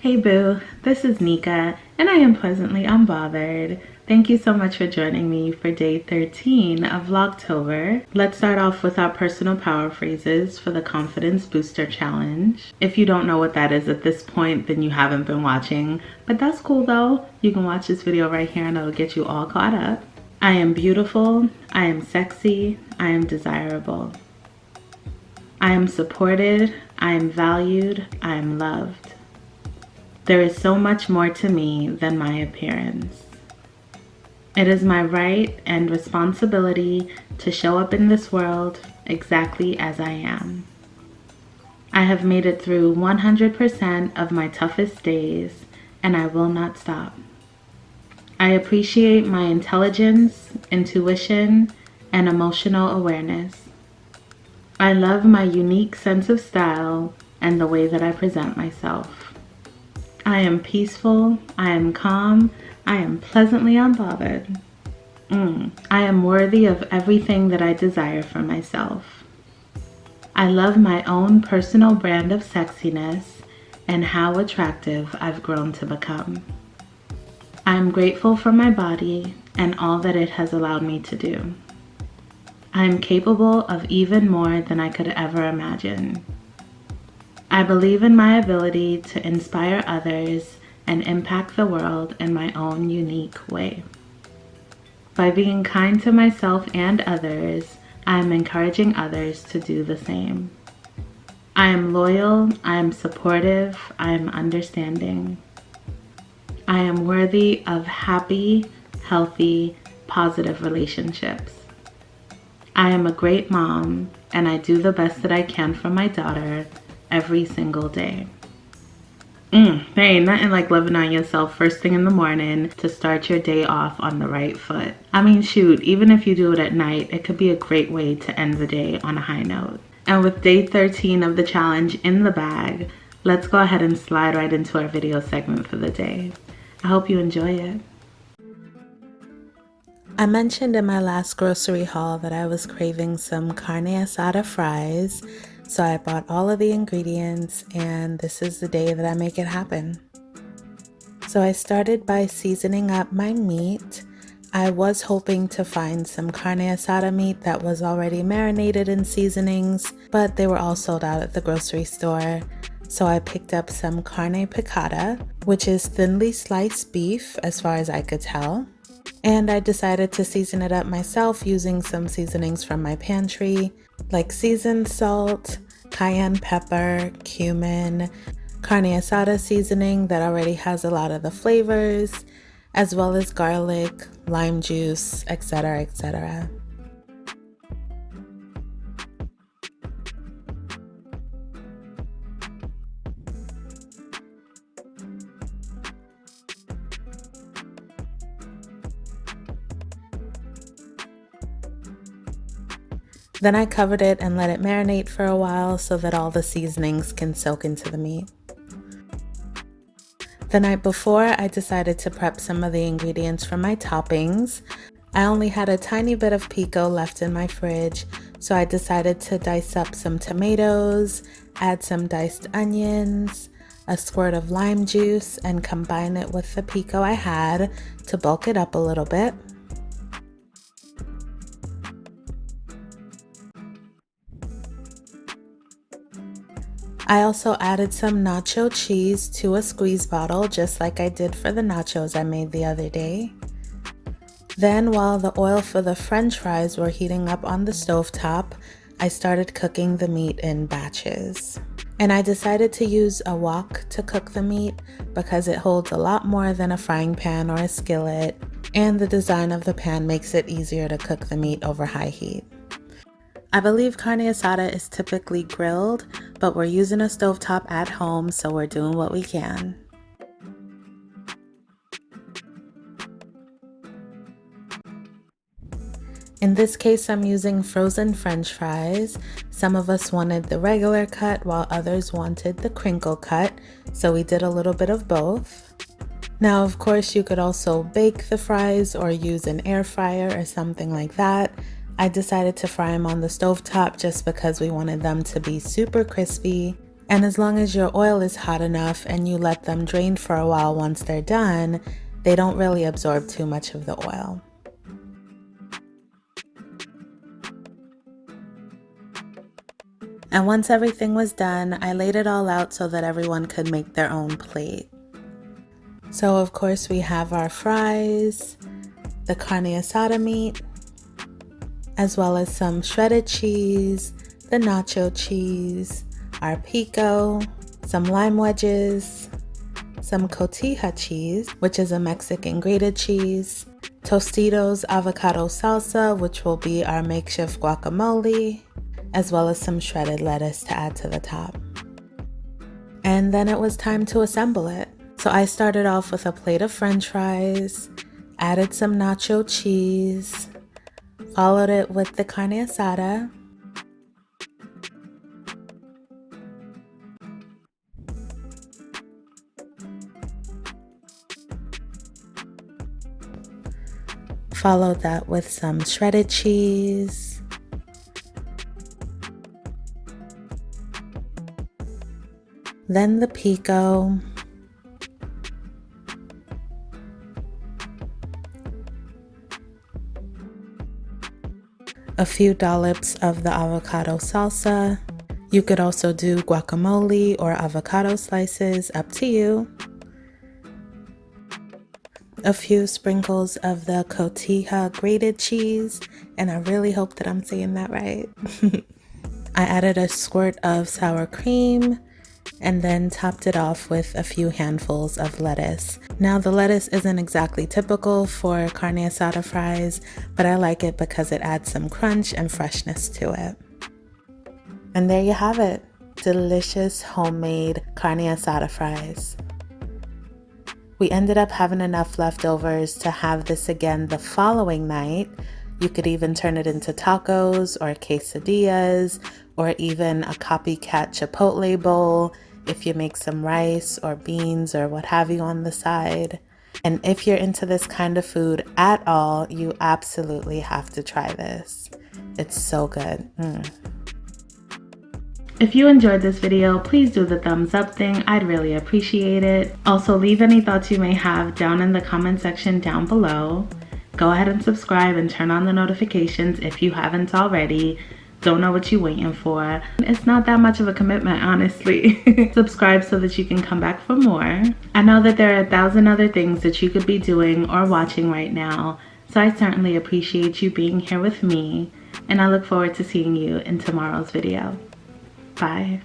Hey boo, this is Nika, and I am pleasantly unbothered. Thank you so much for joining me for day 13 of Vlogtober. Let's start off with our personal power phrases for the Confidence Booster Challenge. If you don't know what that is at this point, then you haven't been watching, but that's cool though. You can watch this video right here and it'll get you all caught up. I am beautiful, I am sexy, I am desirable. I am supported, I am valued, I am loved. There is so much more to me than my appearance. It is my right and responsibility to show up in this world exactly as I am. I have made it through 100% of my toughest days, and I will not stop. I appreciate my intelligence, intuition, and emotional awareness. I love my unique sense of style and the way that I present myself. I am peaceful, I am calm, I am pleasantly unbothered. I am worthy of everything that I desire for myself. I love my own personal brand of sexiness and how attractive I've grown to become. I am grateful for my body and all that it has allowed me to do. I am capable of even more than I could ever imagine. I believe in my ability to inspire others and impact the world in my own unique way. By being kind to myself and others, I am encouraging others to do the same. I am loyal, I am supportive, I am understanding. I am worthy of happy, healthy, positive relationships. I am a great mom, and I do the best that I can for my daughter every single day. There ain't nothing like loving on yourself first thing in the morning to start your day off on the right foot. I mean, shoot, even if you do it at night, it could be a great way to end the day on a high note. And with day 13 of the challenge in the bag, let's go ahead and slide right into our video segment for the day. I hope you enjoy it. I mentioned in my last grocery haul that I was craving some carne asada fries, so I bought all of the ingredients, and this is the day that I make it happen. So I started by seasoning up my meat. I was hoping to find some carne asada meat that was already marinated in seasonings, but they were all sold out at the grocery store. So I picked up some carne picada, which is thinly sliced beef as far as I could tell. And I decided to season it up myself using some seasonings from my pantry, like seasoned salt, cayenne pepper, cumin, carne asada seasoning that already has a lot of the flavors, as well as garlic, lime juice, etc., etc. Then I covered it and let it marinate for a while so that all the seasonings can soak into the meat. The night before, I decided to prep some of the ingredients for my toppings. I only had a tiny bit of pico left in my fridge, so I decided to dice up some tomatoes, add some diced onions, a squirt of lime juice, and combine it with the pico I had to bulk it up a little bit. I also added some nacho cheese to a squeeze bottle, just like I did for the nachos I made the other day. Then, while the oil for the French fries were heating up on the stovetop, I started cooking the meat in batches. And I decided to use a wok to cook the meat because it holds a lot more than a frying pan or a skillet, and the design of the pan makes it easier to cook the meat over high heat. I believe carne asada is typically grilled, but we're using a stovetop at home, so we're doing what we can. In this case, I'm using frozen French fries. Some of us wanted the regular cut while others wanted the crinkle cut, so we did a little bit of both. Now, of course, you could also bake the fries or use an air fryer or something like that. I decided to fry them on the stovetop just because we wanted them to be super crispy. And as long as your oil is hot enough and you let them drain for a while once they're done, they don't really absorb too much of the oil. And once everything was done, I laid it all out so that everyone could make their own plate. So of course we have our fries, the carne asada meat, as well as some shredded cheese, the nacho cheese, our pico, some lime wedges, some cotija cheese, which is a Mexican grated cheese, Tostitos avocado salsa, which will be our makeshift guacamole, as well as some shredded lettuce to add to the top. And then it was time to assemble it. So I started off with a plate of French fries, added some nacho cheese, followed it with the carne asada, followed that with some shredded cheese, then the pico, a few dollops of the avocado salsa. You could also do guacamole or avocado slices, up to you. A few sprinkles of the cotija grated cheese, and I really hope that I'm saying that right. I added a squirt of sour cream and then topped it off with a few handfuls of lettuce. Now the lettuce isn't exactly typical for carne asada fries, but I like it because it adds some crunch and freshness to it. And there you have it, delicious homemade carne asada fries. We ended up having enough leftovers to have this again the following night. You could even turn it into tacos or quesadillas, or even a copycat chipotle bowl if you make some rice or beans or what have you on the side. And if you're into this kind of food at all, you absolutely have to try this. It's so good. If you enjoyed this video, please do the thumbs up thing. I'd really appreciate it. Also, leave any thoughts you may have down in the comment section down below. Go ahead and subscribe and turn on the notifications if you haven't already. Don't know what you're waiting for. It's not that much of a commitment, honestly. Subscribe so that you can come back for more. I know that there are 1,000 other things that you could be doing or watching right now, so I certainly appreciate you being here with me, and I look forward to seeing you in tomorrow's video. Bye.